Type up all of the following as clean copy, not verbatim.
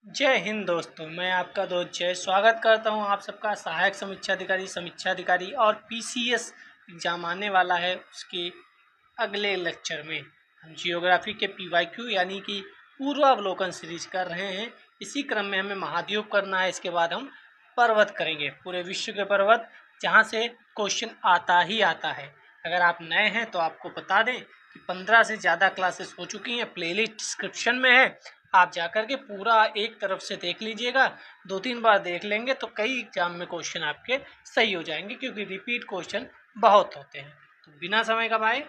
जय हिंद दोस्तों, मैं आपका दोस्त जय स्वागत करता हूं आप सबका। सहायक समीक्षा अधिकारी और पीसीएस एग्जाम आने वाला है, उसके अगले लेक्चर में हम जियोग्राफी के पीवाईक्यू यानी कि पूर्वावलोकन सीरीज कर रहे हैं। इसी क्रम में हमें महाद्वीप करना है, इसके बाद हम पर्वत करेंगे, पूरे विश्व के पर्वत, जहाँ से क्वेश्चन आता ही आता है। अगर आप नए हैं तो आपको बता दें कि 15 से ज़्यादा क्लासेस हो चुकी हैं, प्लेलिस्ट डिस्क्रिप्शन में है, आप जाकर के पूरा एक तरफ से देख लीजिएगा। 2-3 बार देख लेंगे तो कई एग्जाम में क्वेश्चन आपके सही हो जाएंगे, क्योंकि रिपीट क्वेश्चन बहुत होते हैं। तो बिना समय गवाए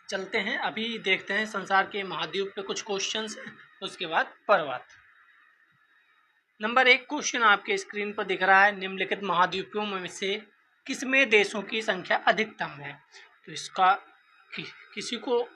चलते हैं, अभी देखते हैं संसार के महाद्वीप पे कुछ क्वेश्चंस हैं, उसके बाद पर्वत। नंबर 1 क्वेश्चन आपके स्क्रीन पर दिख रहा है, निम्नलिखित महाद्वीपों में से किसमें देशों की संख्या अधिकतम है। तो इसका किसी को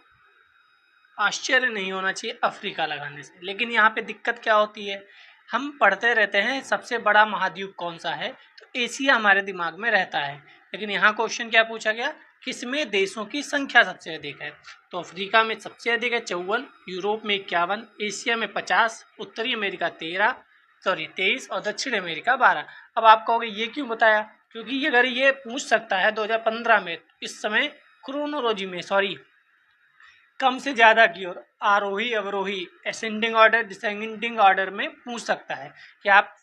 आश्चर्य नहीं होना चाहिए अफ्रीका लगाने से, लेकिन यहाँ पे दिक्कत क्या होती है, हम पढ़ते रहते हैं सबसे बड़ा महाद्वीप कौन सा है, तो एशिया हमारे दिमाग में रहता है। लेकिन यहाँ क्वेश्चन क्या पूछा गया, किसमें देशों की संख्या सबसे अधिक है। तो अफ्रीका में सबसे अधिक है 54, यूरोप में 51, एशिया में 50, उत्तरी अमेरिका 23 और दक्षिण अमेरिका 12। अब आप कहोगे ये क्यों बताया, क्योंकि अगर ये पूछ सकता है 2015 में, इस समय क्रोनोलॉजी में कम से ज़्यादा की ओर, आरोही अवरोही, असेंडिंग ऑर्डर डिसेंडिंग ऑर्डर में पूछ सकता है कि आप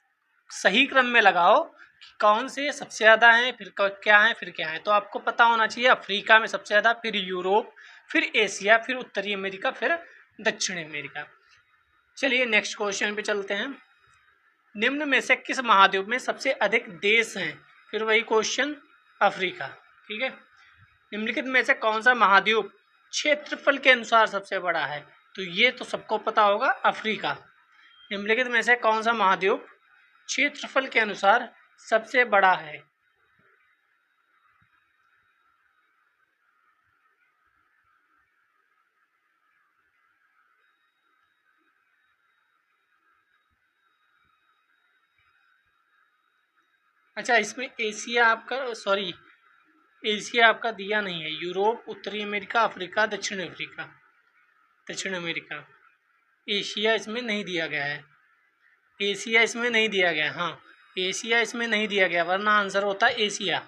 सही क्रम में लगाओ कि कौन से सबसे ज़्यादा हैं, फिर क्या है, फिर क्या है। तो आपको पता होना चाहिए अफ्रीका में सबसे ज़्यादा, फिर यूरोप, फिर एशिया, फिर उत्तरी अमेरिका, फिर दक्षिण अमेरिका। चलिए नेक्स्ट क्वेश्चन पे चलते हैं। निम्न में से किस महाद्वीप में सबसे अधिक देश हैं। फिर वही क्वेश्चन, अफ्रीका। ठीक है, निम्नलिखित में से कौन सा महाद्वीप क्षेत्रफल के अनुसार सबसे बड़ा है। तो ये तो सबको पता होगा, अफ्रीका। निम्नलिखित में से कौन सा महाद्वीप क्षेत्रफल के अनुसार सबसे बड़ा है। अच्छा, इसमें एशिया आपका दिया नहीं है। यूरोप, उत्तरी अमेरिका, अफ्रीका, दक्षिण अमेरिका। एशिया इसमें नहीं दिया गया है, एशिया इसमें नहीं दिया गया। हाँ, एशिया इसमें नहीं दिया गया, वरना आंसर होता एशिया।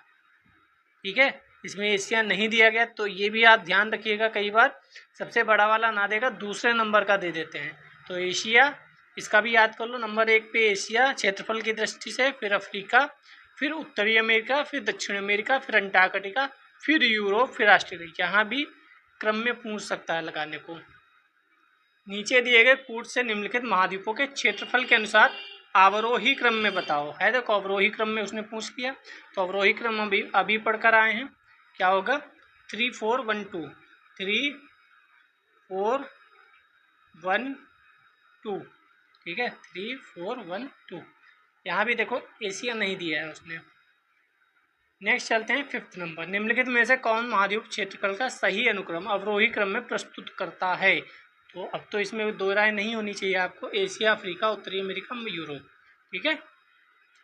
ठीक है, इसमें एशिया नहीं दिया गया, तो ये भी आप ध्यान रखिएगा। कई बार सबसे बड़ा वाला ना देगा, दूसरे नंबर का दे देते हैं। तो एशिया, इसका भी याद कर लो। नंबर 1 पे एशिया क्षेत्रफल की दृष्टि से, फिर अफ्रीका, फिर उत्तरी अमेरिका, फिर दक्षिण अमेरिका, फिर अंटार्कटिका, फिर यूरोप, फिर ऑस्ट्रेलिया। यहाँ भी क्रम में पूछ सकता है लगाने को। नीचे दिए गए कूट से निम्नलिखित महाद्वीपों के क्षेत्रफल के अनुसार अवरोही क्रम में बताओ। है, देखो अवरोही क्रम में उसने पूछ लिया, तो अवरोही क्रम अभी पढ़कर आए हैं। क्या होगा, 3 4 1 2, 3 4 1 2। ठीक है, 3 4 1 2। यहाँ भी देखो एशिया नहीं दिया है उसने। नेक्स्ट चलते हैं 5th नंबर। निम्नलिखित में से कौन महाद्वीप क्षेत्रफल का सही अनुक्रम अवरोही क्रम में प्रस्तुत करता है। तो अब तो इसमें दो राय नहीं होनी चाहिए आपको, एशिया, अफ्रीका, उत्तरी अमेरिका, यूरोप। ठीक है,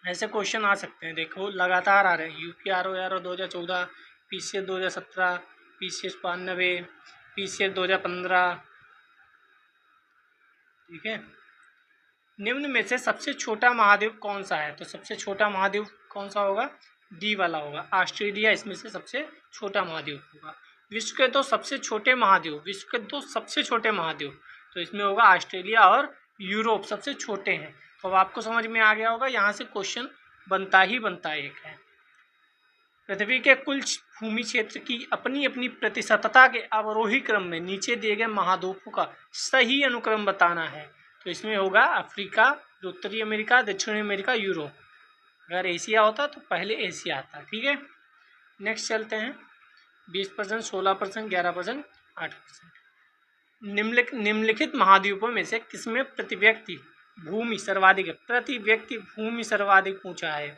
ऐसे क्वेश्चन आ सकते हैं, देखो लगातार आ रहे हैं। UPRO 2014, PCS 2017, PCS 92, PCS 2015। ठीक है, निम्न में से सबसे छोटा महाद्वीप कौन सा है। तो सबसे छोटा महाद्वीप कौन सा होगा, डी वाला होगा, ऑस्ट्रेलिया इसमें से सबसे छोटा महाद्वीप होगा। विश्व के दो सबसे छोटे महाद्वीप, तो इसमें होगा ऑस्ट्रेलिया और यूरोप सबसे छोटे हैं। तो अब आपको समझ में आ गया होगा, यहाँ से क्वेश्चन बनता ही बनता एक है। पृथ्वी के कुल भूमि क्षेत्र की अपनी अपनी प्रतिशतता के अवरोही क्रम में नीचे दिए गए महाद्वीपों का सही अनुक्रम बताना है। तो इसमें होगा अफ्रीका, उत्तरी अमेरिका, दक्षिण अमेरिका, यूरोप। अगर एशिया होता तो पहले एशिया आता। ठीक है, नेक्स्ट चलते हैं। 20%, 16%, 11%, 8%। निम्नलिखित महाद्वीपों में से किसमें प्रति व्यक्ति भूमि सर्वाधिक है। प्रति व्यक्ति भूमि सर्वाधिक पूछा है,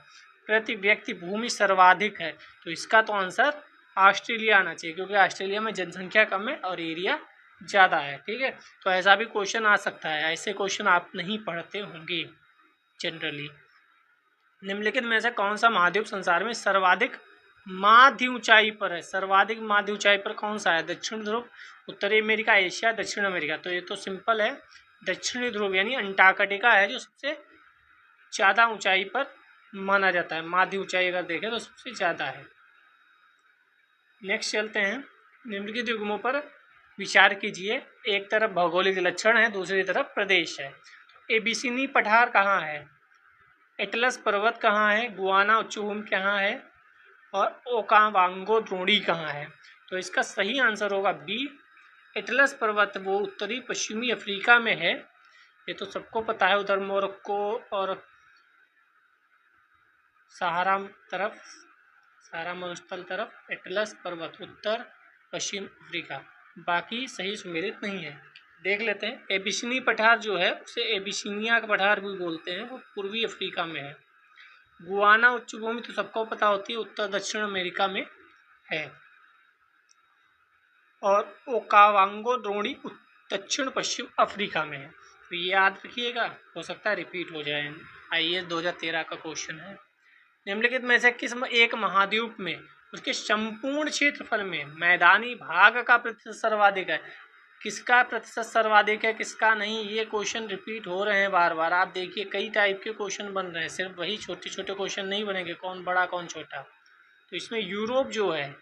प्रति व्यक्ति भूमि सर्वाधिक है, तो इसका तो आंसर ऑस्ट्रेलिया आना चाहिए, क्योंकि ऑस्ट्रेलिया में जनसंख्या कम है और एरिया ज़्यादा है। ठीक है, तो ऐसा भी क्वेश्चन आ सकता है, ऐसे क्वेश्चन आप नहीं पढ़ते होंगे जनरली। निम्नलिखित में से कौन सा महाद्वीप संसार में सर्वाधिक माध्य ऊंचाई पर है। सर्वाधिक माध्य ऊंचाई पर कौन सा है, दक्षिण ध्रुव, उत्तरी अमेरिका, एशिया, दक्षिण अमेरिका। तो ये तो सिंपल है, दक्षिणी ध्रुव यानी अंटार्कटिका है जो सबसे ज़्यादा ऊंचाई पर माना जाता है। माध्य ऊंचाई अगर देखें तो सबसे ज़्यादा है। नेक्स्ट चलते हैं, निम्नलिखित युग्मों पर विचार कीजिए। एक तरफ भौगोलिक लक्षण है, दूसरी तरफ प्रदेश है। एबीसिनी पठार कहाँ है, एटलस पर्वत कहाँ है, गुआना उच्चभूमि कहाँ है और ओकावांगो द्रोणी कहाँ है। तो इसका सही आंसर होगा बी, एटलस पर्वत। वो उत्तरी पश्चिमी अफ्रीका में है, ये तो सबको पता है। उधर मोरक्को और सहारा तरफ, सहारा मरुस्थल तरफ एटलस पर्वत, उत्तर पश्चिम अफ्रीका। बाकी सही सुमेलित नहीं है। देख लेते हैं, एबिसिनी पठार जो है उसे एबिसिनिया का पठार भी बोलते हैं, वो पूर्वी अफ्रीका में है। गुआना उच्चभूमि तो सबको पता होती है, उत्तर दक्षिण अमेरिका में है। और ओकावांगो द्रोणी दक्षिण पश्चिम अफ्रीका में है। तो ये याद रखिएगा, हो सकता है रिपीट हो जाए। IAS 2013 का क्वेश्चन है। निम्नलिखित में से किस एक महाद्वीप में उसके संपूर्ण क्षेत्रफल में मैदानी भाग का प्रतिशत सर्वाधिक है। किसका प्रतिशत सर्वाधिक है, किसका नहीं, ये क्वेश्चन रिपीट हो रहे हैं बार बार। आप देखिए कई टाइप के क्वेश्चन बन रहे हैं, सिर्फ वही छोटे छोटे क्वेश्चन नहीं बनेंगे, कौन बड़ा कौन छोटा। तो इसमें यूरोप जो है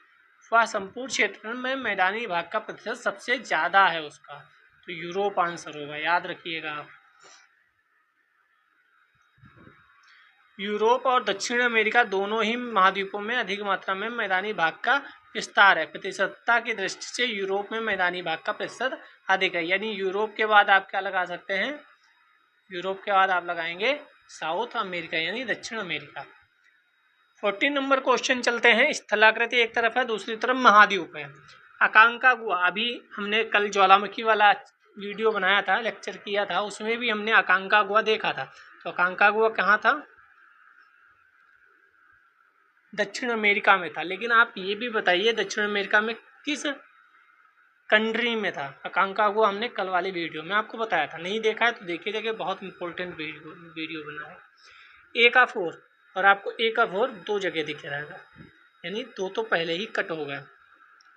वह संपूर्ण क्षेत्र में मैदानी भाग का प्रतिशत सबसे ज़्यादा है उसका, तो यूरोप आंसर होगा, याद रखिएगा आप। यूरोप और दक्षिण अमेरिका दोनों ही महाद्वीपों में अधिक मात्रा में मैदानी भाग का विस्तार है। प्रतिशतता की दृष्टि से यूरोप में मैदानी भाग का प्रतिशत अधिक है। यानी यूरोप के बाद आप क्या लगा सकते हैं, यूरोप के बाद आप लगाएंगे साउथ अमेरिका यानी दक्षिण अमेरिका। 14 नंबर क्वेश्चन चलते हैं। स्थलाकृति एक तरफ है, दूसरी तरफ महाद्वीप है। अकांकागुआ, अभी हमने कल ज्वालामुखी वाला वीडियो बनाया था, लेक्चर किया था, उसमें भी हमने अकांकागुआ देखा था। तो अकांकागुआ कहाँ था, दक्षिण अमेरिका में था। लेकिन आप ये भी बताइए दक्षिण अमेरिका में किस कंट्री में था। अकांकागुआ हमने कल वाली वीडियो में आपको बताया था, नहीं देखा है तो देखिए, देखिए बहुत इंपॉर्टेंट वीडियो बना है। ए का 4 और आपको ए का 4 दो जगह दिख रहेगा, यानी दो तो पहले ही कट हो गया।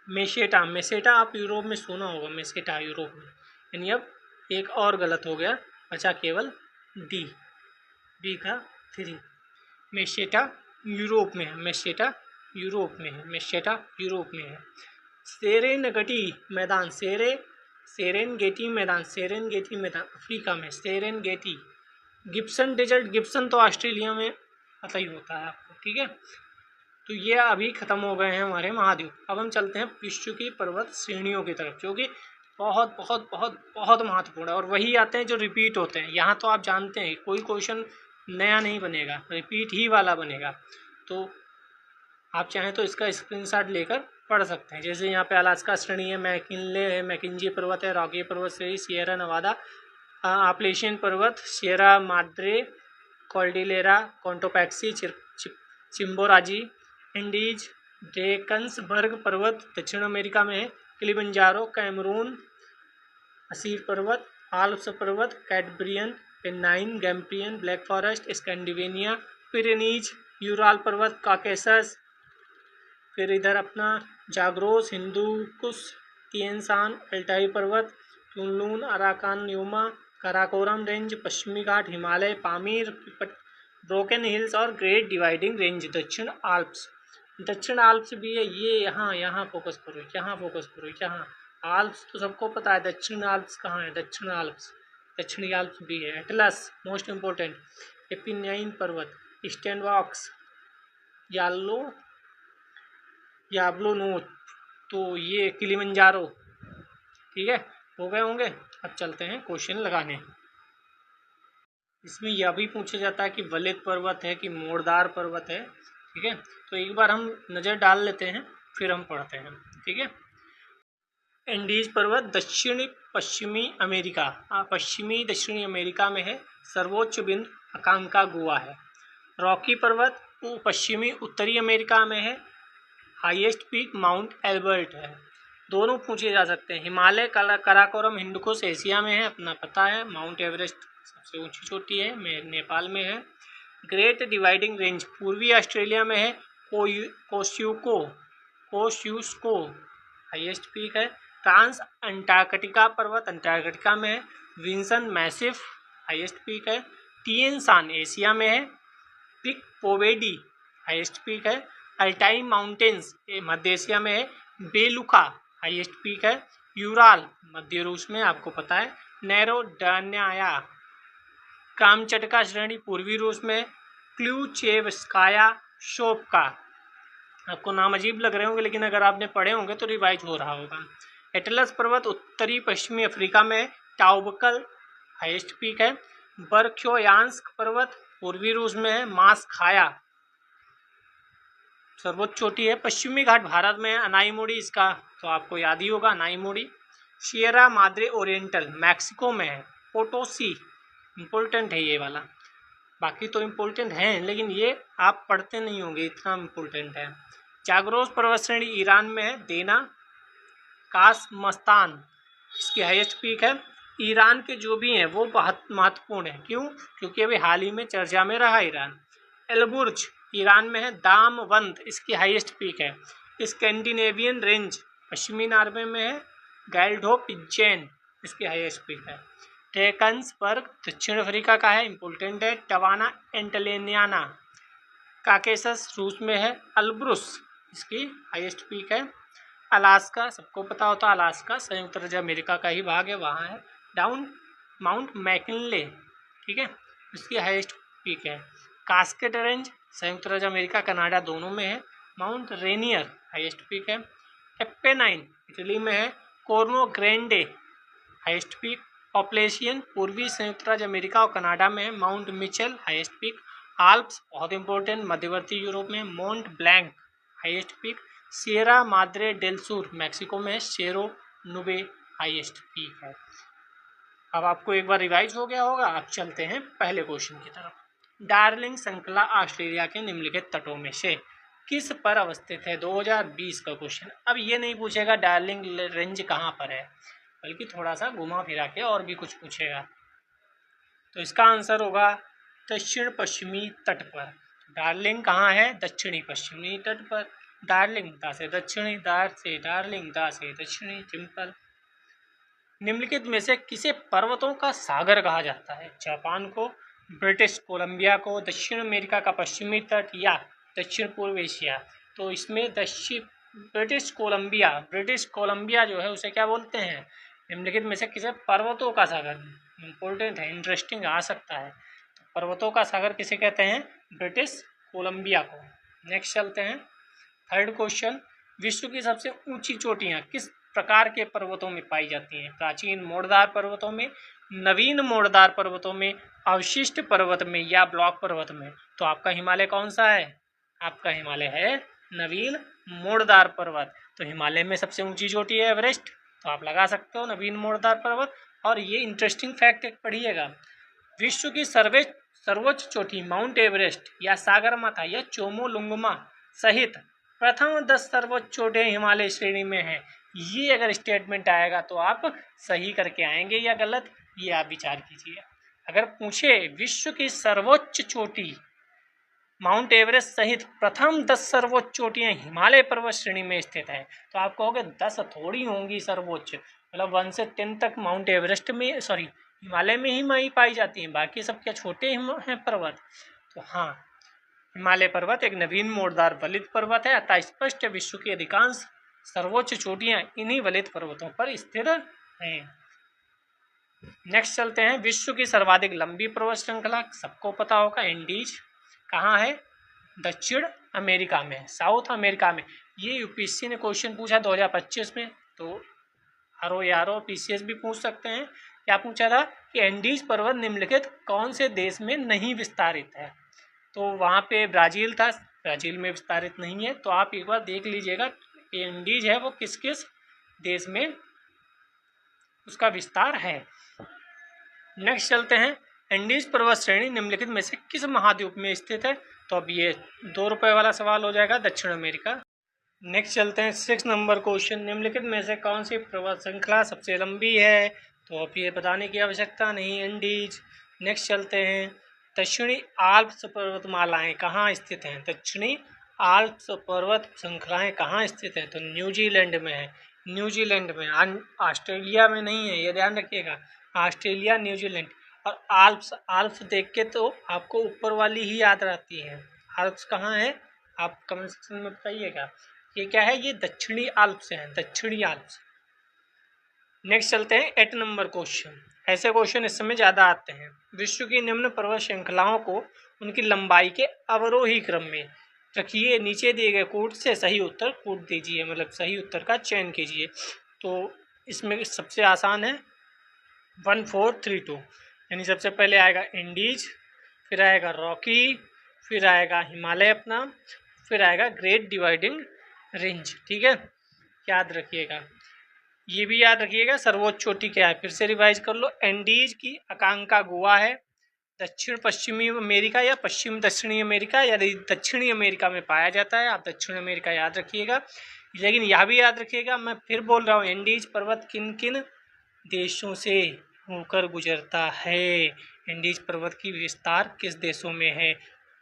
मेसेटा, मेसेटा आप यूरोप में सुना होगा, मेसेटा यूरोप में, यानी अब एक और गलत हो गया, बचा केवल डी, बी का 3। मेसेटा यूरोप में है, मेसेटा यूरोप में है, मेसेटा यूरोप में है। सेरेनगेटी मैदान, सेरेनगेटी मैदान, सेरेनगेटी मैदान अफ्रीका में, सेरेनगेटी। गिब्सन डेजर्ट, गिब्सन तो ऑस्ट्रेलिया में पता ही होता है आपको, ठीक है। तो ये अभी खत्म हो गए हैं हमारे महाद्वीप। अब हम चलते हैं विश्व की पर्वत श्रेणियों की तरफ, जो कि बहुत बहुत बहुत बहुत महत्वपूर्ण है, और वही आते हैं जो रिपीट होते हैं। यहाँ तो आप जानते हैं कोई क्वेश्चन नया नहीं बनेगा, रिपीट ही वाला बनेगा। तो आप चाहें तो इसका स्क्रीनशॉट लेकर पढ़ सकते हैं। जैसे यहाँ पे अलास्का श्रेणी है, मैकिनले है, मैकिंजी पर्वत है, रॉकी पर्वत श्रेणी, सियरा नवादा, आपलेशियन पर्वत, Sierra Madre, Cordillera, Cotopaxi, Chimborazo, Indies, Drakensberg पर्वत दक्षिण अमेरिका में है, किलिमंजारो, कैमरून, असीर पर्वत, आल्प्स पर्वत, Cantabrian, Pennine, Grampian, Black Forest, Scandinavia, Pyrenees, Ural पर्वत, काकेसस, फिर इधर अपना जाग्रोस, हिंदुकुश, तिएनशान, अल्टाई पर्वत, Kunlun, Arakan Yoma, Karakoram range, पश्चिमी घाट, हिमालय, पामीर, ब्रोकन हिल्स और ग्रेट डिवाइडिंग रेंज, दक्षिण आल्प्स। दक्षिण आल्प्स भी है, ये यहाँ फोकस करो, यहाँ फोकस करो, यहाँ। आल्प्स तो सबको पता है, दक्षिण आल्प्स कहाँ है, दक्षिण आल्प्स, दक्षिणी आल्प्स भी है। एटलस मोस्ट इम्पोर्टेंट, एपिनाइन पर्वत, ईस्टर्न वॉक्स, याब्लोनोच, तो ये किलिमंजारो, ठीक है, हो गए होंगे। अब चलते हैं क्वेश्चन लगाने। इसमें यह भी पूछा जाता है कि वलित पर्वत है कि मोड़दार पर्वत है, ठीक है। तो एक बार हम नज़र डाल लेते हैं, फिर हम पढ़ते हैं, ठीक है। एंडीज पर्वत दक्षिणी पश्चिमी अमेरिका, पश्चिमी दक्षिणी अमेरिका में है, सर्वोच्च बिंदु अकांकागुआ है। रॉकी पर्वत पश्चिमी उत्तरी अमेरिका में है, हाईएस्ट पीक माउंट एल्बर्ट है। दोनों पूछे जा सकते हैं। हिमालय काराकोरम हिंदुकुश एशिया में है, अपना पता है। माउंट एवरेस्ट सबसे ऊंची चोटी है, नेपाल में है। ग्रेट डिवाइडिंग रेंज पूर्वी ऑस्ट्रेलिया में है, कोस्यूस्को हाईएस्ट पीक है। ट्रांस अंटार्कटिका पर्वत अंटार्कटिका में है। विंसन मैसिफ हाईएस्ट पीक है। टिएन सान एशिया में है। पिक पोवेडी हाईएस्ट पीक है। अल्टाई माउंटेन्स मध्य एशिया में है। बेलुका हाईएस्ट पीक है। यूराल मध्य रूस में, आपको पता है। नैरोडान्याया कामचटका श्रेणी पूर्वी रूस में। क्ल्यूचेवस्काया शोपका, आपको नाम अजीब लग रहे होंगे लेकिन अगर आपने पढ़े होंगे तो रिवाइज हो रहा होगा। एटलस पर्वत उत्तरी पश्चिमी अफ्रीका में। टाउबकल हाईएस्ट पीक है। बरख्योयांस्क पर्वत पूर्वी रूस में है। मास्खाया सर्वोच्च चोटी है। पश्चिमी घाट भारत में है। अनाईमोड़ी इसका तो आपको याद ही होगा, अनाईमोड़ी। सियरा माद्रे ओरिएंटल मैक्सिको में है। पोटोसी इम्पोर्टेंट है ये वाला, बाकी तो इम्पोर्टेंट हैं लेकिन ये आप पढ़ते नहीं होंगे, इतना इम्पोर्टेंट है। जाग्रोस पर्वत श्रेणी ईरान में है। देना कासमस्तान इसकी हाईएस्ट पीक है। ईरान के जो भी हैं वो बहुत महत्वपूर्ण है, क्यों? क्योंकि अभी हाल ही में चर्चा में रहा ईरान। एलबुर्ज ईरान में है। दामवंत इसकी हाईएस्ट पीक है। स्कैंडिनेवियन रेंज पश्चिमी नॉर्वे में है। गैल्डोपिजेन इसकी हाईएस्ट पीक है। टेकन्सबर्ग दक्षिण अफ्रीका का है, इंपोर्टेंट है। टवाना एंटलेनियाना काकेसस रूस में है। अल्ब्रुस इसकी हाईएस्ट पीक है। अलास्का सबको पता होता है, अलास्का संयुक्त राज्य अमेरिका का ही भाग है, वहाँ है। डाउन माउंट मैकिनले, ठीक है, इसकी हाईएस्ट पीक है। कास्केड रेंज संयुक्त राज्य अमेरिका कनाडा दोनों में है। माउंट रेनियर हाईएस्ट पीक है। एपेनाइन इटली में है। Corno Grande highest peak. Appalachian पूर्वी संयुक्त राज्य अमेरिका और कनाडा में है। Mount Mitchell highest peak. Alps बहुत इंपॉर्टेंट मध्यवर्ती यूरोप में। Mont Blanc highest peak. Sierra Madre del Sur Mexico में है। शेरो नुबे हाईएस्ट पीक है। अब आपको एक बार रिवाइज हो गया होगा। अब चलते हैं पहले क्वेश्चन की तरफ। डार्लिंग श्रृंखला ऑस्ट्रेलिया के निम्नलिखित तटों में से किस पर अवस्थित है? 2020 का क्वेश्चन। अब ये नहीं पूछेगा डार्लिंग रेंज कहाँ पर है, बल्कि थोड़ा सा घुमा फिरा के और भी कुछ पूछेगा। तो इसका आंसर होगा दक्षिण पश्चिमी तट पर। डार्लिंग कहाँ है? दक्षिणी पश्चिमी तट पर। डार्लिंग दा से दक्षिणी, दार से डार्लिंग, दा से दक्षिणी, सिंपल। निम्नलिखित में से किसे पर्वतों का सागर कहा जाता है? जापान को, ब्रिटिश कोलंबिया को, दक्षिण अमेरिका का पश्चिमी तट या दक्षिण पूर्व एशिया? तो इसमें ब्रिटिश कोलंबिया जो है उसे क्या बोलते हैं? निम्नलिखित में से किसे पर्वतों का सागर? इंपॉर्टेंट है, इंटरेस्टिंग आ सकता है। तो पर्वतों का सागर किसे कहते हैं? ब्रिटिश कोलंबिया को। नेक्स्ट चलते हैं थर्ड क्वेश्चन। विश्व की सबसे ऊंची चोटियां किस प्रकार के पर्वतों में पाई जाती हैं? प्राचीन मोड़दार पर्वतों में, नवीन मोड़दार पर्वतों में, अवशिष्ट पर्वत में या ब्लॉक पर्वत में? तो आपका हिमालय कौन सा है? आपका हिमालय है नवीन मोड़दार पर्वत। तो हिमालय में सबसे ऊंची चोटी है एवरेस्ट, तो आप लगा सकते हो नवीन मोड़दार पर्वत। और ये इंटरेस्टिंग फैक्ट एक पढ़िएगा, विश्व की सर्वोच्च चोटी माउंट एवरेस्ट या सागरमाथा या चोमोलुंगमा सहित प्रथम 10 सर्वोच्च चोटियां हिमालय श्रेणी में हैं। ये अगर स्टेटमेंट आएगा तो आप सही करके आएंगे या गलत, ये आप विचार कीजिए। अगर पूछे विश्व की सर्वोच्च चोटी माउंट एवरेस्ट सहित प्रथम 10 सर्वोच्च चोटियां हिमालय पर्वत श्रेणी में स्थित है, तो आप कहोगे 10 थोड़ी होंगी सर्वोच्च, मतलब 1 से 10 तक माउंट एवरेस्ट में हिमालय में ही पाई जाती हैं, बाकी सब क्या छोटे हैं पर्वत? तो हाँ, हिमालय पर्वत एक नवीन मोड़दार वलित पर्वत है, अतः स्पष्ट विश्व की अधिकांश सर्वोच्च चोटियां इन्हीं वलित पर्वतों पर स्थिर हैं। नेक्स्ट चलते हैं, विश्व की सर्वाधिक लंबी पर्वत श्रृंखला सबको पता होगा, एंडीज कहाँ है? दक्षिण अमेरिका में, साउथ अमेरिका में। ये यूपीएससी ने क्वेश्चन पूछा 2025 में, तो हरो यारो पीसीएस भी पूछ सकते हैं। क्या पूछा था कि एंडीज पर्वत निम्नलिखित कौन से देश में नहीं विस्तारित है? तो वहाँ पे ब्राज़ील था, ब्राज़ील में विस्तारित नहीं है। तो आप एक बार देख लीजिएगा एंडीज है वो किस किस देश में उसका विस्तार है। नेक्स्ट चलते हैं, एंडीज पर्वत श्रेणी निम्नलिखित में से किस महाद्वीप में स्थित है? तो अब ये 2 रुपये वाला सवाल हो जाएगा, दक्षिण अमेरिका। नेक्स्ट चलते हैं 6 नंबर क्वेश्चन, निम्नलिखित में से कौन सी पर्वत श्रृंखला सबसे लंबी है? तो अब ये बताने की आवश्यकता नहीं, एंडीज। नेक्स्ट चलते हैं, दक्षिणी आल्प्स पर्वतमालाएं कहाँ स्थित हैं? दक्षिणी आल्प्स पर्वत श्रृंखलाएं कहाँ स्थित हैं? तो न्यूजीलैंड में है। न्यूजीलैंड में, ऑस्ट्रेलिया में नहीं है, ये ध्यान रखिएगा। Australia, New Zealand. और आल्प्स, आल्प्स देख के तो आपको ऊपर वाली ही याद रहती है। आल्प्स कहाँ है आप कमेंट सेक्शन में बताइएगा। ये क्या है, ये दक्षिणी आल्प्स हैं, दक्षिणी आल्प्स। नेक्स्ट चलते हैं 8 नंबर क्वेश्चन। ऐसे क्वेश्चन इस समय ज़्यादा आते हैं। विश्व की निम्न पर्वत श्रृंखलाओं को उनकी लंबाई के अवरोही क्रम में रखिए, नीचे दिए गए कोड से सही उत्तर कोड दीजिए, मतलब सही उत्तर का चयन कीजिए। तो इसमें सबसे आसान है 1432, यानी सबसे पहले आएगा इंडीज, फिर आएगा रॉकी, फिर आएगा हिमालय अपना, फिर आएगा ग्रेट डिवाइडिंग रेंज। ठीक है, याद रखिएगा, ये भी याद रखिएगा सर्वोच्च चोटी क्या है, फिर से रिवाइज कर लो। एंडीज की अकांका गोवा है, दक्षिण पश्चिमी अमेरिका या पश्चिम दक्षिणी अमेरिका या दक्षिणी अमेरिका में पाया जाता है। आप दक्षिण अमेरिका याद रखिएगा, लेकिन यह भी याद रखिएगा, मैं फिर बोल रहा हूँ, एंडीज पर्वत किन किन देशों से होकर गुजरता है, एंडीज पर्वत की विस्तार किस देशों में है,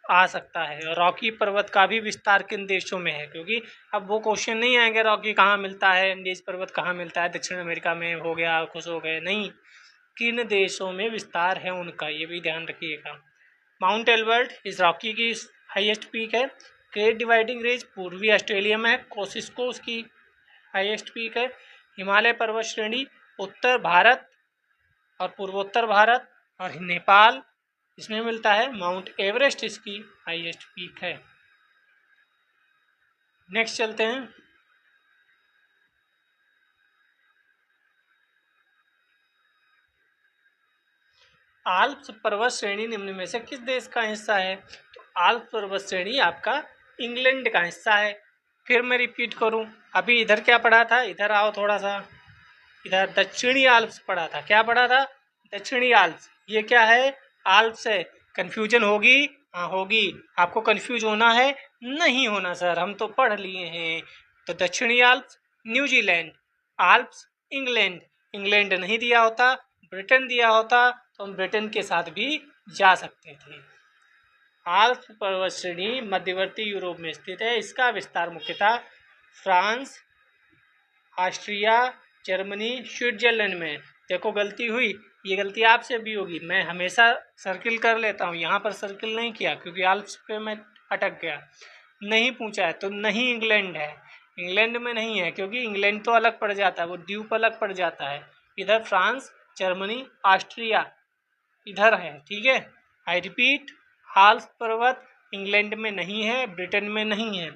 आ सकता है। और रॉकी पर्वत का भी विस्तार किन देशों में है, क्योंकि अब वो क्वेश्चन नहीं आएंगे रॉकी कहाँ मिलता है, एंडीज पर्वत कहाँ मिलता है, दक्षिण अमेरिका में हो गया, खुश हो गए, नहीं, किन देशों में विस्तार है उनका, ये भी ध्यान रखिएगा। माउंट एल्बर्ट इस रॉकी की हाईएस्ट पीक है। ग्रेट डिवाइडिंग रेंज पूर्वी ऑस्ट्रेलिया में है, कोसिस्को उसकी हाईएस्ट पीक है। हिमालय पर्वत श्रेणी उत्तर भारत और पूर्वोत्तर भारत और नेपाल इसमें मिलता है। माउंट एवरेस्ट इसकी हाईएस्ट पीक है। नेक्स्ट चलते हैं, आल्प्स पर्वत श्रेणी निम्न में से किस देश का हिस्सा है। तो आल्प्स पर्वत श्रेणी आपका इंग्लैंड का हिस्सा है। फिर मैं रिपीट करूं, अभी इधर क्या पढ़ा था, इधर आओ थोड़ा सा, इधर दक्षिणी आल्प्स पढ़ा था, क्या पढ़ा था, दक्षिणी आल्प्स। ये क्या है, आल्प्स है। कंफ्यूजन होगी, हाँ होगी, आपको कंफ्यूज होना है, नहीं होना सर, हम तो पढ़ लिए हैं। तो दक्षिणी Alps New Zealand, Alps England, England नहीं दिया होता, ब्रिटेन दिया होता तो हम ब्रिटेन के साथ भी जा सकते थे। आल्प्स पर्वत श्रेणी मध्यवर्ती यूरोप में स्थित है। इसका विस्तार मुख्यतः फ्रांस, ऑस्ट्रिया, जर्मनी, स्विट्जरलैंड में। देखो गलती हुई, ये गलती आपसे भी होगी, मैं हमेशा सर्किल कर लेता हूँ, यहाँ पर सर्किल नहीं किया क्योंकि आल्प्स पे मैं अटक गया, नहीं पूछा है तो नहीं इंग्लैंड है, इंग्लैंड में नहीं है क्योंकि इंग्लैंड तो अलग पड़ जाता है, वो द्वीप अलग पड़ जाता है। इधर फ्रांस, जर्मनी, ऑस्ट्रिया इधर है। ठीक है, आई रिपीट, आल्प्स पर्वत इंग्लैंड में नहीं है, ब्रिटेन में नहीं है,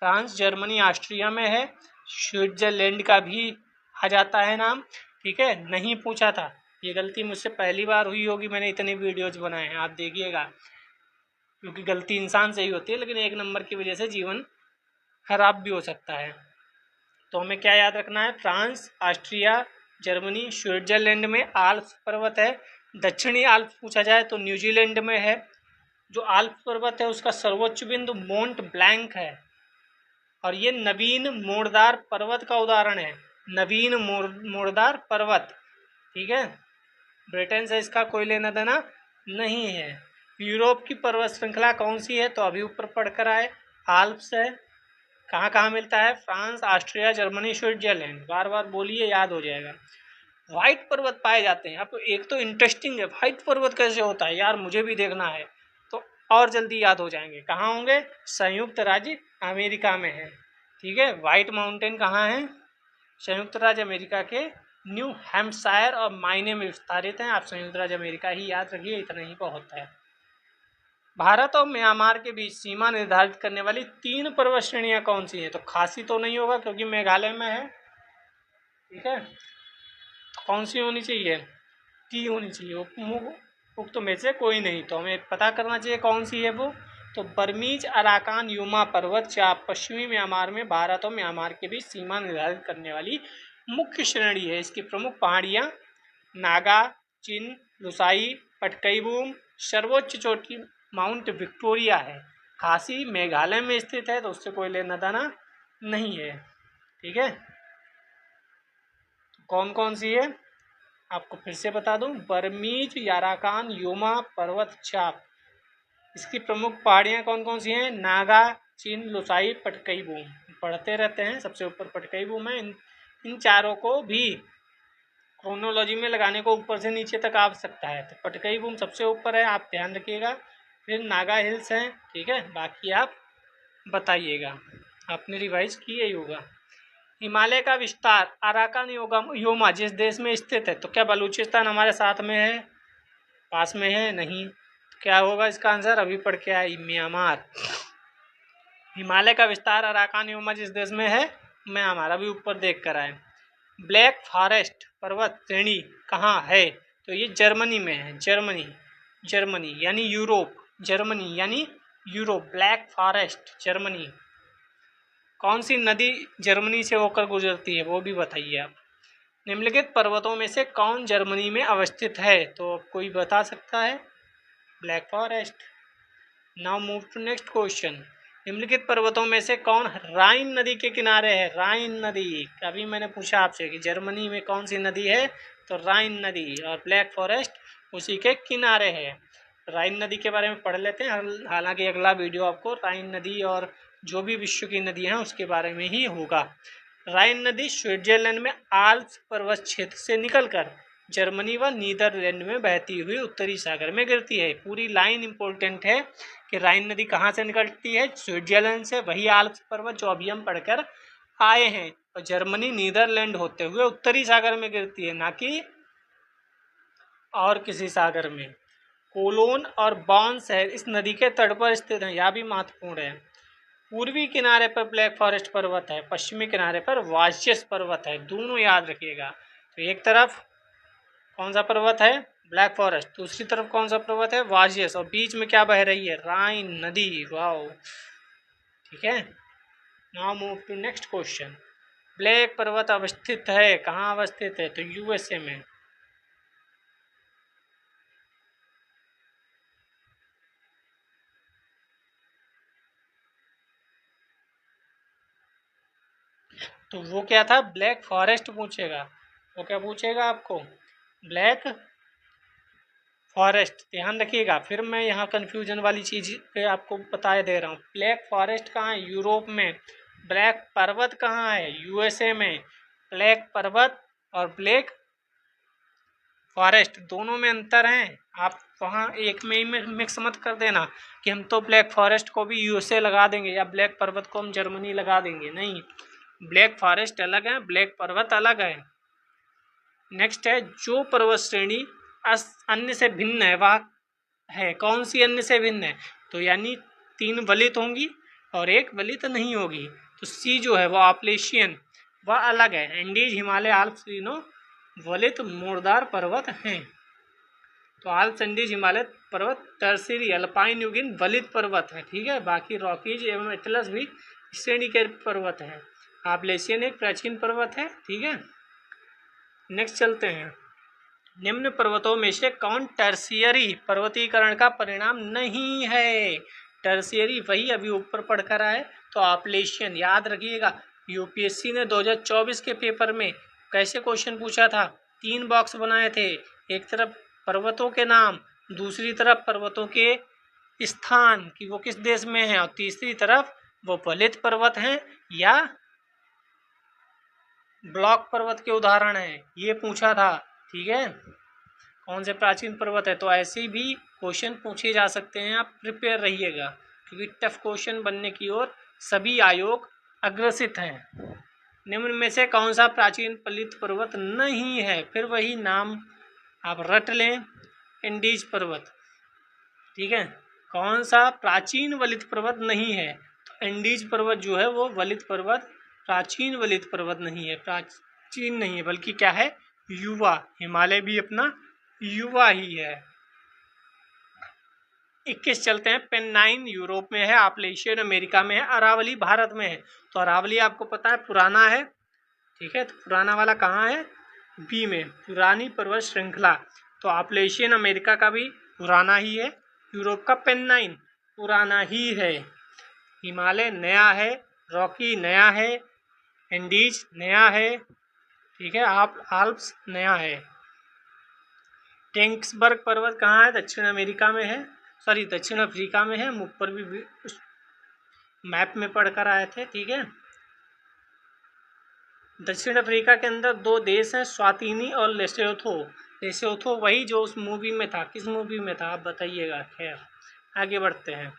फ्रांस, जर्मनी, ऑस्ट्रिया में है, स्विट्जरलैंड का भी आ जाता है नाम। ठीक है, नहीं पूछा था, ये गलती मुझसे पहली बार हुई होगी, मैंने इतने वीडियोज बनाए हैं, आप देखिएगा, क्योंकि गलती इंसान से ही होती है, लेकिन एक नंबर की वजह से जीवन खराब भी हो सकता है। तो हमें क्या याद रखना है, फ्रांस, ऑस्ट्रिया, जर्मनी, स्विट्जरलैंड में आल्प्स पर्वत है। दक्षिणी आल्प्स पूछा जाए तो न्यूजीलैंड में है। जो आल्प्स पर्वत है उसका सर्वोच्च बिंदु मोंट ब्लैंक है, और ये नवीन मोड़दार पर्वत का उदाहरण है, नवीन मोड़दार पर्वत। ठीक है, ब्रिटेन से इसका कोई लेना देना नहीं है। यूरोप की पर्वत श्रृंखला कौन सी है, तो अभी ऊपर पढ़कर आए, आल्प्स है। कहाँ कहाँ मिलता है, फ्रांस, ऑस्ट्रिया, जर्मनी, स्विट्जरलैंड, बार बार बोलिए याद हो जाएगा। व्हाइट पर्वत पाए जाते हैं, आपको एक तो इंटरेस्टिंग है, व्हाइट पर्वत कैसे होता है यार, मुझे भी देखना है, तो और जल्दी याद हो जाएंगे। कहाँ होंगे, संयुक्त राज्य अमेरिका में है। ठीक है, व्हाइट माउंटेन कहाँ है, संयुक्त राज्य अमेरिका के न्यू हैम्पशायर और मायने में विस्तारित हैं। आप संयुक्त राज्य अमेरिका ही याद रखिए, इतना ही बहुत है। भारत और म्यांमार के बीच सीमा निर्धारित करने वाली 3 पर्वत श्रेणियां कौन सी हैं, तो खासी तो नहीं होगा क्योंकि मेघालय में है। ठीक है, तो कौन सी होनी चाहिए, टी होनी चाहिए, उक्त में से कोई नहीं, तो हमें पता करना चाहिए कौन सी है वो। तो बर्मीज अराकान यूमा पर्वत चाप पश्चिमी म्यांमार में भारत और म्यांमार के बीच सीमा निर्धारित करने वाली मुख्य श्रेणी है। इसकी प्रमुख पहाड़ियाँ नागा, चिन, लुसाई, पटकईबूम, सर्वोच्च चोटी माउंट विक्टोरिया है। खासी मेघालय में स्थित है, तो उससे कोई लेना देना नहीं है। ठीक है, कौन कौन सी है आपको फिर से बता दूं, बर्मीज याराकान योमा पर्वत चाप, इसकी प्रमुख पहाड़ियाँ कौन कौन सी हैं, नागा, चिन, लुसाई, पटकईबूम, पढ़ते रहते हैं, सबसे ऊपर पटकईबूम है। इन चारों को भी क्रोनोलॉजी में लगाने को ऊपर से नीचे तक आ सकता है। तो पटकई बूम सबसे ऊपर है, आप ध्यान रखिएगा। फिर नागा हिल्स हैं, ठीक है, बाकी आप बताइएगा, आपने रिवाइज किया ही होगा। हिमालय का विस्तार अराकान योमा जिस देश में स्थित है, तो क्या बलूचिस्तान हमारे साथ में है, पास में है? नहीं। तो क्या होगा इसका आंसर? अभी पढ़ के आए, म्यांमार। हिमालय का विस्तार अराकान योमा जिस देश में है, म्यांमार। अभी ऊपर देख कर आए। ब्लैक फॉरेस्ट पर्वत श्रेणी कहाँ है? तो ये जर्मनी में है, जर्मनी यानी यूरोप, जर्मनी यानी यूरोप। Black forest Germany. कौन सी नदी जर्मनी से होकर गुजरती है, वो भी बताइए आप। निम्नलिखित पर्वतों में से कौन जर्मनी में अवस्थित है? तो कोई बता सकता है? Black Forest. Now move to next question. निम्नलिखित पर्वतों में से कौन राइन नदी के किनारे है? राइन नदी। अभी मैंने पूछा आपसे कि जर्मनी में कौन सी नदी है, तो राइन नदी, और ब्लैक फॉरेस्ट उसी के किनारे है। राइन नदी के बारे में पढ़ लेते हैं, हालांकि अगला वीडियो आपको राइन नदी और जो भी विश्व की नदियाँ हैं उसके बारे में ही होगा। राइन नदी स्विट्जरलैंड में आल्प्स पर्वत क्षेत्र से निकलकर जर्मनी व नीदरलैंड में बहती हुई उत्तरी सागर में गिरती है। पूरी लाइन इंपॉर्टेंट है कि राइन नदी कहाँ से निकलती है? स्विट्जरलैंड से, वही आल्प्स पर्वत जो अभी हम पढ़कर आए हैं, और जर्मनी नीदरलैंड होते हुए उत्तरी सागर में गिरती है, ना कि और किसी सागर में। कोलोन और बॉन शहर इस नदी के तट पर स्थित है, यह भी महत्वपूर्ण है। पूर्वी किनारे पर ब्लैक फॉरेस्ट पर्वत है, पश्चिमी किनारे पर वाशियस पर्वत है, दोनों याद रखिएगा। तो एक तरफ कौन सा पर्वत है? Black forest. दूसरी तरफ कौन सा पर्वत है? वाशियस। और बीच में क्या बह रही है? राइन नदी। वाओ, ठीक है। Now move to next question. Black पर्वत अवस्थित है, कहाँ अवस्थित है? तो यूएसए में। तो वो क्या था? ब्लैक फॉरेस्ट पूछेगा। वो क्या पूछेगा आपको? Black forest. ध्यान रखिएगा, फिर मैं यहाँ कन्फ्यूजन वाली चीज़ पे आपको बता दे रहा हूँ। ब्लैक फॉरेस्ट कहाँ है? यूरोप में। ब्लैक पर्वत कहाँ है? यूएसए में। ब्लैक पर्वत और ब्लैक फॉरेस्ट दोनों में अंतर है। आप वहाँ एक में ही मिक्स मत कर देना कि हम तो ब्लैक फॉरेस्ट को भी यूएसए लगा देंगे या ब्लैक पर्वत को हम जर्मनी लगा देंगे। नहीं, ब्लैक फॉरेस्ट अलग है, ब्लैक पर्वत अलग है। नेक्स्ट है, जो पर्वत श्रेणी अन्य से भिन्न है वह है। कौन सी अन्य से भिन्न है? तो यानी 3 वलित होंगी और 1 वलित नहीं होगी। तो सी जो है वो आपलेशियन, वह अलग है। एंडीज, हिमालय, आल्प्स तीनों वलित मोरदार पर्वत हैं। तो आल्प्स, एंडीज, हिमालय पर्वत टर्शियरी अल्पाइन युगीन वलित पर्वत है, ठीक है। बाकी रॉकीज एवं एटलस भी श्रेणी के पर्वत हैं। आपलेशियन एक प्राचीन पर्वत है, ठीक है। नेक्स्ट चलते हैं। निम्न पर्वतों में से कौन टर्शियरी पर्वतीकरण का परिणाम नहीं है? टर्शियरी वही अभी ऊपर पढ़कर आए, तो आपलेशियन याद रखिएगा। यूपीएससी ने 2024 के पेपर में कैसे क्वेश्चन पूछा था? 3 बॉक्स बनाए थे, एक तरफ पर्वतों के नाम, दूसरी तरफ पर्वतों के स्थान कि वो किस देश में है, और तीसरी तरफ वो वलित पर्वत हैं या ब्लॉक पर्वत के उदाहरण हैं, ये पूछा था, ठीक है। कौन से प्राचीन पर्वत है? तो ऐसे भी क्वेश्चन पूछे जा सकते हैं, आप प्रिपेयर रहिएगा, क्योंकि टफ क्वेश्चन बनने की ओर सभी आयोग अग्रसित हैं। निम्न में से कौन सा प्राचीन वलित पर्वत नहीं है? फिर वही नाम आप रट लें, एंडीज पर्वत, ठीक है। कौन सा प्राचीन वलित पर्वत नहीं है? तो एंडीज पर्वत जो है वो वलित पर्वत, प्राचीन वलित पर्वत नहीं है, प्राचीन नहीं है, बल्कि क्या है? युवा। हिमालय भी अपना युवा ही है। 21 चलते हैं। पेन्नाइन यूरोप में है, आपलेशियन अमेरिका में है, अरावली भारत में है। तो अरावली आपको पता है पुराना है, ठीक है। तो पुराना वाला कहाँ है? बी में, पुरानी पर्वत श्रृंखला। तो आपलेशियन अमेरिका का भी पुराना ही है, यूरोप का पेन्नाइन पुराना ही है। हिमालय नया है, रॉकी नया है, एंडीज नया है, ठीक है। आल्प्स नया है। टेंक्सबर्ग पर्वत कहाँ है? दक्षिण अमेरिका में है, सॉरी दक्षिण अफ्रीका में है। ऊपर भी मैप में पढ़कर आए थे, ठीक है। दक्षिण अफ्रीका के अंदर 2 देश हैं, स्वातिनी और लेसोथो। लेसोथो वही जो उस मूवी में था, किस मूवी में था आप बताइएगा। खैर आगे बढ़ते हैं।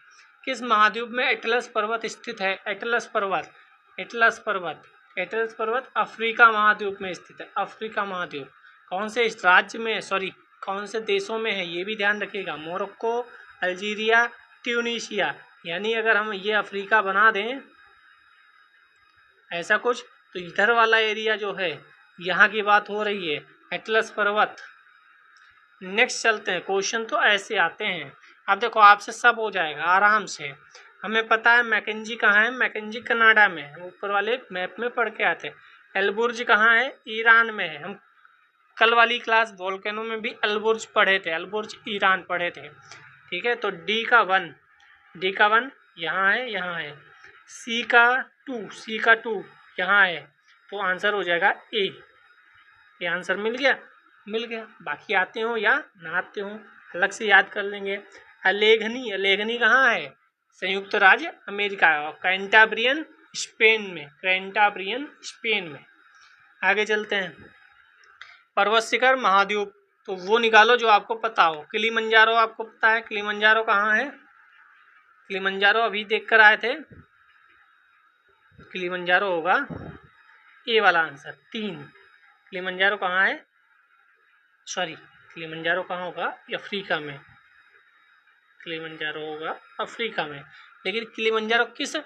किस महाद्वीप में एटलस पर्वत स्थित है? एटलस पर्वत, एटलस पर्वत, एटलस पर्वत अफ्रीका महाद्वीप में स्थित है। अफ्रीका महाद्वीप कौन से इस राज्य में, सॉरी कौन से देशों में है ये भी ध्यान रखिएगा। Morocco, Algeria, Tunisia. यानी अगर हम ये अफ्रीका बना दें ऐसा कुछ, तो इधर वाला एरिया जो है यहाँ की बात हो रही है, एटलस पर्वत। नेक्स्ट चलते हैं। क्वेश्चन तो ऐसे आते हैं, अब देखो आपसे सब हो जाएगा आराम से। हमें पता है मैकेंजी कहाँ है, मैकेंजी कनाडा में है, ऊपर वाले मैप में पढ़ के आते हैं। एलबुर्ज कहाँ है, ईरान में है। हम कल वाली क्लास वोल्केनो में भी एलबुर्ज पढ़े थे, एलबुर्ज ईरान पढ़े थे। ठीक है, तो डी का वन यहाँ है, यहाँ है। सी का टू यहाँ है, तो आंसर हो जाएगा ए। ये आंसर मिल गया। बाकी आते हो या ना आते हो अलग से याद कर लेंगे। अलेघनी कहाँ है, संयुक्त राज्य अमेरिका और कैंटाब्रियन स्पेन में। आगे चलते हैं। पर्वत शिखर महाद्वीप, तो वो निकालो जो आपको पता हो। किलिमंजारो आपको पता है, किलिमंजारो कहाँ है, किलिमंजारो अभी देख कर आए थे। किलिमंजारो होगा ए वाला आंसर 3। किलिमंजारो कहाँ है, सॉरी किलिमंजारो कहाँ होगा, अफ्रीका में। किलिमंजारो होगा अफ्रीका में, लेकिन किलिमंजारो किस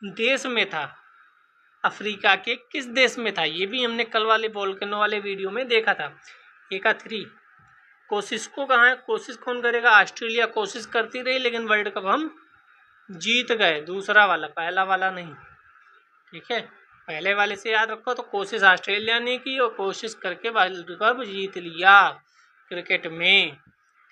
देश में था, अफ्रीका के किस देश में था, ये भी हमने कल वाले वोल्केनो वाले वीडियो में देखा था। ए का 3। कोशिश कहाँ है, कोशिश कौन करेगा, ऑस्ट्रेलिया कोशिश करती रही लेकिन वर्ल्ड कप हम जीत गए, दूसरा वाला, पहला वाला नहीं। ठीक है, पहले वाले से याद रखो, तो कोशिश ऑस्ट्रेलिया ने की और कोशिश करके वर्ल्ड कप जीत लिया क्रिकेट में।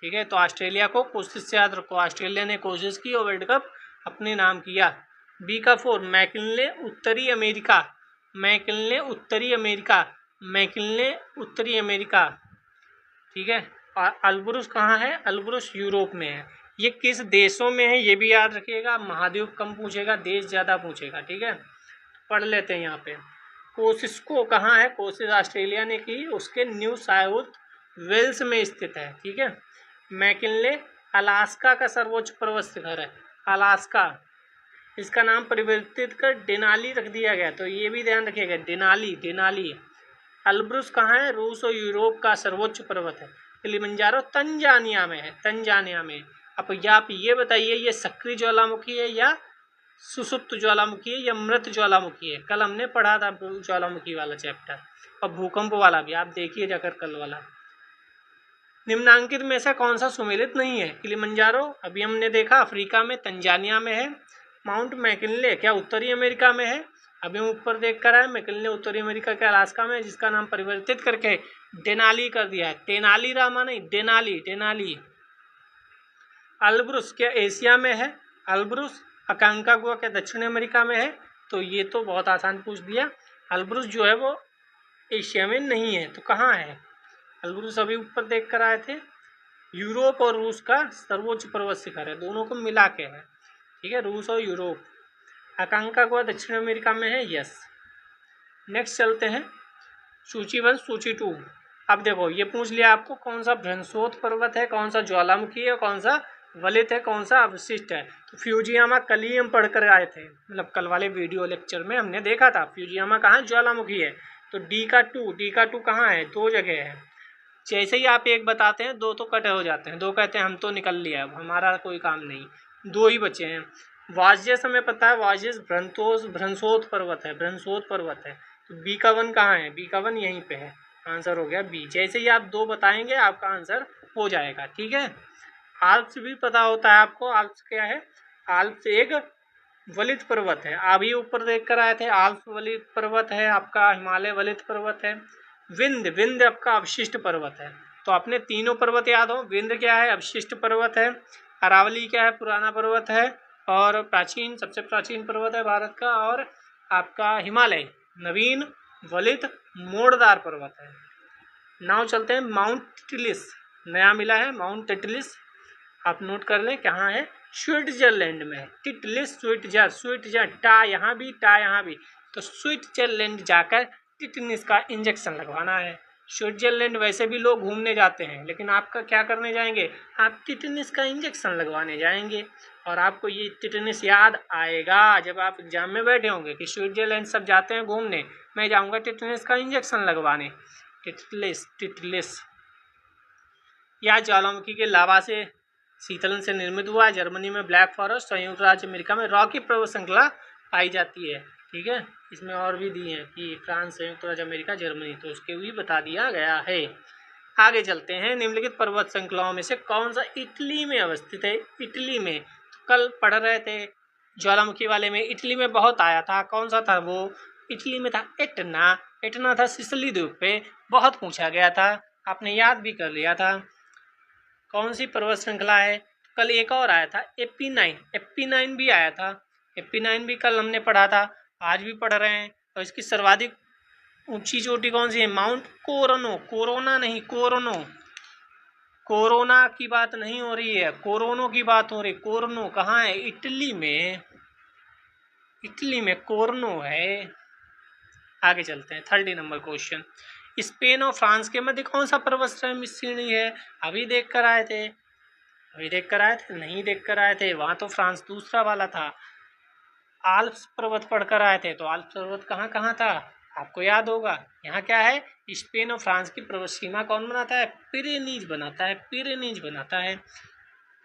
ठीक है, तो ऑस्ट्रेलिया को कोशिश से याद रखो, ऑस्ट्रेलिया ने कोशिश की और वर्ल्ड कप अपने नाम किया। बी का 4 मैकिनले उत्तरी अमेरिका। ठीक है, और अल्ब्रुस कहाँ है, अल्ब्रुस यूरोप में है। ये किस देशों में है ये भी याद रखिएगा, महाद्वीप कम पूछेगा, देश ज़्यादा पूछेगा। ठीक है, पढ़ लेते हैं यहाँ पे। कोसिस्को कहाँ है, कोशिश ऑस्ट्रेलिया ने की, उसके न्यू साउथ वेल्स में स्थित है। ठीक है, मैकिनले अलास्का का सर्वोच्च पर्वत शिखर है, अलास्का। इसका नाम परिवर्तित कर डेनाली रख दिया गया, तो ये भी ध्यान रखिएगा, डेनाली। अल्ब्रुस कहाँ है, रूस और यूरोप का सर्वोच्च पर्वत है। किलिमंजारो तंजानिया में है, तंजानिया में। अब आप ये बताइए, ये सक्रिय ज्वालामुखी है या सुसुप्त ज्वालामुखी है या मृत ज्वालामुखी है। कल हमने पढ़ा था ज्वालामुखी वाला चैप्टर, और भूकंप वाला भी आप देखिए जाकर कल वाला। निम्नांकित में से कौन सा सुमेलित नहीं है, किलिमंजारो अभी हमने देखा अफ्रीका में, तंजानिया में है। माउंट मैकिनले क्या उत्तरी अमेरिका में है, अभी हम ऊपर देख कर आए, मैकिनले उत्तरी अमेरिका के अलास्का में, जिसका नाम परिवर्तित करके डेनाली कर दिया है, तेनाली रामा नहीं, डेनाली। अल्ब्रुस क्या एशिया में है, अल्ब्रुस। अकांकागुआ क्या दक्षिण अमेरिका में है, तो ये तो बहुत आसान पूछ दिया। अल्ब्रुस जो है वो एशिया में नहीं है, तो कहाँ है अल्ब्रुस, अभी ऊपर देख कर आए थे। यूरोप और रूस का सर्वोच्च पर्वत शिखर है, दोनों को मिला के है। ठीक है, रूस और यूरोप। अकांकागुआ दक्षिण अमेरिका में है, यस। नेक्स्ट चलते हैं, सूची 1 सूची 2। अब देखो ये पूछ लिया आपको कौन सा भ्रंशोत पर्वत है, कौन सा ज्वालामुखी है, कौन सा वलित है, कौन सा अवशिष्ट है। तो फ्यूजियामा कल ही हम पढ़ कर आए थे, मतलब कल वाले वीडियो लेक्चर में हमने देखा था फ्यूजियामा कहाँ ज्वालामुखी है। तो डी का टू कहाँ है, 2 जगह है। जैसे ही आप एक बताते हैं 2 तो कट हो जाते हैं, 2 कहते हैं हम तो निकल लिया, अब हमारा कोई काम नहीं, 2 ही बचे हैं। वाजियस हमें पता है, वाजियस भ्रंशोत पर्वत है। तो बी का 1 कहाँ है, बी का 1 यहीं पे है, आंसर हो गया बी। जैसे ही आप 2 बताएंगे आपका आंसर हो जाएगा। ठीक है, आल्प्स भी पता होता है आपको, आल्प्स क्या है, आल्प्स एक वलित पर्वत है, अभी ऊपर देख कर आए थे, आल्प्स वलित पर्वत है आपका, हिमालय वलित पर्वत है। विंध्य आपका अवशिष्ट पर्वत है। तो अपने तीनों पर्वत याद हो, विंध्य क्या है, अवशिष्ट पर्वत है। अरावली क्या है, पुराना पर्वत है और सबसे प्राचीन पर्वत है भारत का। और आपका हिमालय नवीन वलित मोड़दार पर्वत है। नाउ चलते हैं माउंट टिटलिस, नया मिला है माउंट टिटलिस, आप नोट कर लें कहाँ है, स्विट्जरलैंड में है। टिटलिस स्विट्जर, टा यहाँ भी, तो स्विट्जरलैंड जाकर टिटनिस का इंजेक्शन लगवाना है। स्विट्जरलैंड वैसे भी लोग घूमने जाते हैं, लेकिन आपका क्या करने जाएंगे, आप टिटनिस का इंजेक्शन लगवाने जाएंगे। और आपको ये टिटनिस याद आएगा जब आप एग्जाम में बैठे होंगे कि स्विट्जरलैंड सब जाते हैं घूमने, मैं जाऊंगा टिटनिस का इंजेक्शन लगवाने। टिटलिस या ज्वालामुखी के लावा से शीतलन से निर्मित हुआ। जर्मनी में ब्लैक फॉरेस्ट, संयुक्त राज्य अमेरिका में रॉकी पर्वत श्रृंखला पाई जाती है। ठीक है, इसमें और भी दिए हैं कि फ्रांस, संयुक्त राज्य अमेरिका, जर्मनी, तो उसके भी बता दिया गया है। आगे चलते हैं। निम्नलिखित पर्वत श्रृंखलाओं में से कौन सा इटली में अवस्थित है? इटली में तो कल पढ़ रहे थे ज्वालामुखी वाले में, इटली में बहुत आया था। कौन सा था वो? इटली में था एटना। एटना था सिसिली द्वीप पे, बहुत पूछा गया था, आपने याद भी कर लिया था। कौन सी पर्वत श्रृंखला है? कल एक और आया था एप्पीनाइन, एप्पीनाइन भी आया था। एप्पीनाइन भी कल हमने पढ़ा था, आज भी पढ़ रहे हैं। और इसकी सर्वाधिक ऊंची चोटी कौन सी है? Mount corona. कोरोना नहीं, कोरोनो। कोरोना की बात नहीं हो रही है, कोरोनो की बात हो रही। कोरोनो कहाँ है? इटली में, इटली में कोरोनो है। आगे चलते हैं। 30 नंबर क्वेश्चन। स्पेन और फ्रांस के मध्य कौन सा पर्वत श्रेणी है? अभी देख कर आए थे, अभी देख कर आए थे? नहीं देख कर आए थे, वहां तो फ्रांस दूसरा वाला था। आल्प्स पर्वत पढ़कर आए थे, तो आल्प्स पर्वत कहाँ कहाँ था आपको याद होगा। यहाँ क्या है? स्पेन और फ्रांस की पर्वत सीमा कौन बनाता है? पिरेनीज बनाता है, पिरेनीज बनाता है,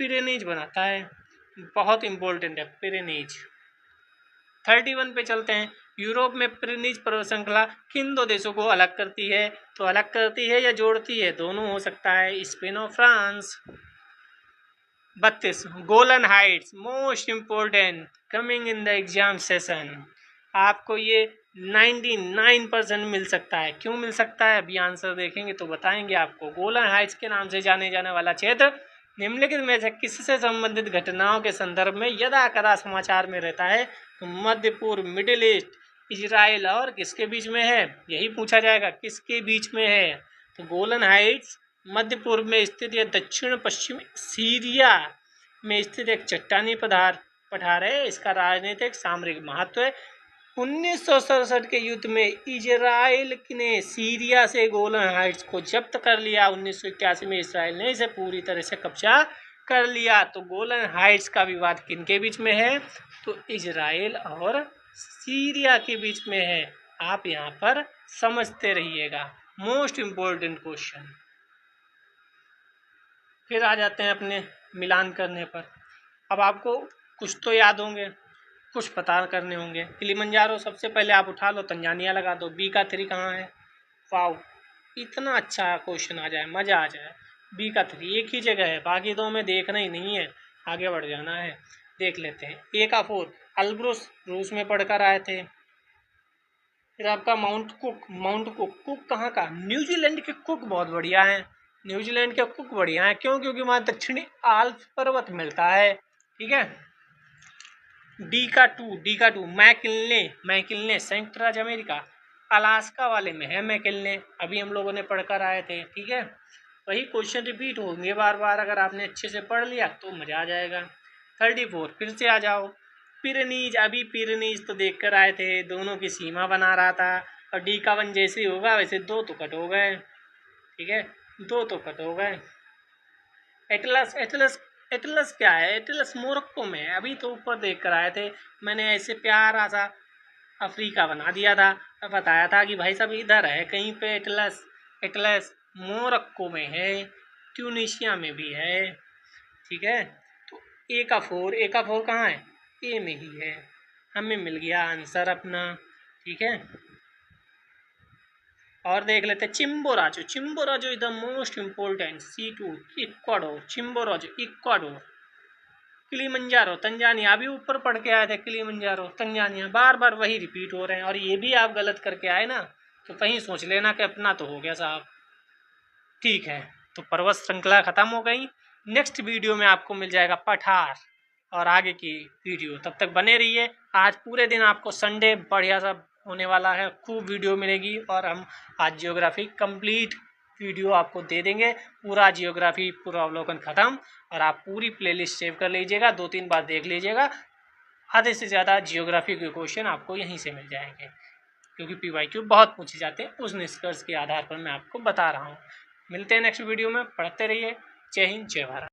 पिरेनीज बनाता है। बहुत इंपॉर्टेंट है पिरेनीज। 31 पे चलते हैं। यूरोप में पिरेनीज पर्वत श्रृंखला किन दो देशों को अलग करती है? तो अलग करती है या जोड़ती है? दोनों हो सकता है, स्पेन और France. 32 Golan Heights, most important, coming in the exam session. आपको ये 99% मिल सकता है। क्यों मिल सकता है? अभी आंसर देखेंगे तो बताएंगे आपको। गोलन हाइट्स के नाम से जाने जाने वाला क्षेत्र निम्नलिखित में से किससे संबंधित घटनाओं के संदर्भ में यदा कदा समाचार में रहता है? तो मध्य पूर्व, मिडिल ईस्ट, इजराइल और किसके बीच में है? यही पूछा जाएगा, किसके बीच में है? तो गोलन हाइट्स मध्य पूर्व में स्थित या दक्षिण पश्चिम सीरिया में स्थित एक चट्टानी पठार है। इसका राजनीतिक सामरिक महत्व है। 1967 के युद्ध में इजराइल ने सीरिया से गोलन हाइट्स को जब्त कर लिया। 1981 में इसराइल ने इसे पूरी तरह से कब्जा कर लिया। तो गोलन हाइट्स का विवाद किनके बीच में है? तो इजराइल और सीरिया के बीच में है। आप यहाँ पर समझते रहिएगा, मोस्ट इम्पोर्टेंट क्वेश्चन। फिर आ जाते हैं अपने मिलान करने पर। अब आपको कुछ तो याद होंगे, कुछ पता करने होंगे। किलिमंजारो सबसे पहले आप उठा लो, तंजानिया लगा दो। बी का 3 कहाँ है? वाओ, इतना अच्छा क्वेश्चन आ जाए, मज़ा आ जाए। बी का 3 एक ही जगह है, बाकी दो में देखना ही नहीं है, आगे बढ़ जाना है। देख लेते हैं। ए का 4 अल्ब्रुस, रूस में पढ़कर आए थे। फिर आपका mount cook, mount cook, cook कहाँ का? न्यूजीलैंड के कुक बहुत बढ़िया हैं, न्यूजीलैंड के कुक बढ़िया हैं। क्यों? क्योंकि वहाँ दक्षिणी आल्प्स पर्वत मिलता है। ठीक है। डी का 2 मैकिन्ले, मैकिन्ले संयुक्त राज्य अमेरिका, अलास्का वाले में है मैकिन्ले, अभी हम लोगों ने पढ़कर आए थे। ठीक है, वही क्वेश्चन रिपीट होंगे बार बार, अगर आपने अच्छे से पढ़ लिया तो मज़ा आ जाएगा। 34 फिर से आ जाओ। पिरेनीज, अभी पिरेनीज तो देख कर आए थे, दोनों की सीमा बना रहा था। और डी का 1 जैसे होगा वैसे 2 तो कट हो गए। ठीक है, 2 तो कट हो गए। एटलस, एटलस, एटलस क्या है? एटलस मोरक्को में है, अभी तो ऊपर देख कर आए थे। मैंने ऐसे प्यारा सा अफ्रीका बना दिया था, बताया था कि भाई साहब इधर है कहीं पे एटलस। एटलस मोरक्को में है, ट्यूनीशिया में भी है। ठीक है, तो ए का 4 कहाँ है? ए में ही है। हमें मिल गया आंसर अपना। ठीक है, और देख लेते हैं Chimborazo. Chimborazo is the most important. C2 Ecuador, Chimborazo Ecuador. Kilimanjaro Tanzania, अभी ऊपर पढ़ के आए थे किलिमंजारो तंजानिया, बार बार वही रिपीट हो रहे हैं। और ये भी आप गलत करके आए ना, तो कहीं सोच लेना कि अपना तो हो गया साहब। ठीक है, तो पर्वत श्रृंखला खत्म हो गई। नेक्स्ट वीडियो में आपको मिल जाएगा पठार और आगे की वीडियो, तब तक बने रहिए। आज पूरे दिन आपको संडे बढ़िया सा होने वाला है, खूब वीडियो मिलेगी। और हम आज जियोग्राफी कंप्लीट वीडियो आपको दे देंगे, पूरा जियोग्राफी पूरा अवलोकन ख़त्म। और आप पूरी प्लेलिस्ट सेव कर लीजिएगा, 2-3 बार देख लीजिएगा, आधे से ज़्यादा जियोग्राफी के क्वेश्चन आपको यहीं से मिल जाएंगे, क्योंकि PYQ बहुत पूछे जाते हैं। उस निष्कर्ष के आधार पर मैं आपको बता रहा हूँ। मिलते हैं नेक्स्ट वीडियो में, पढ़ते रहिए। जय हिंद, जय भारत।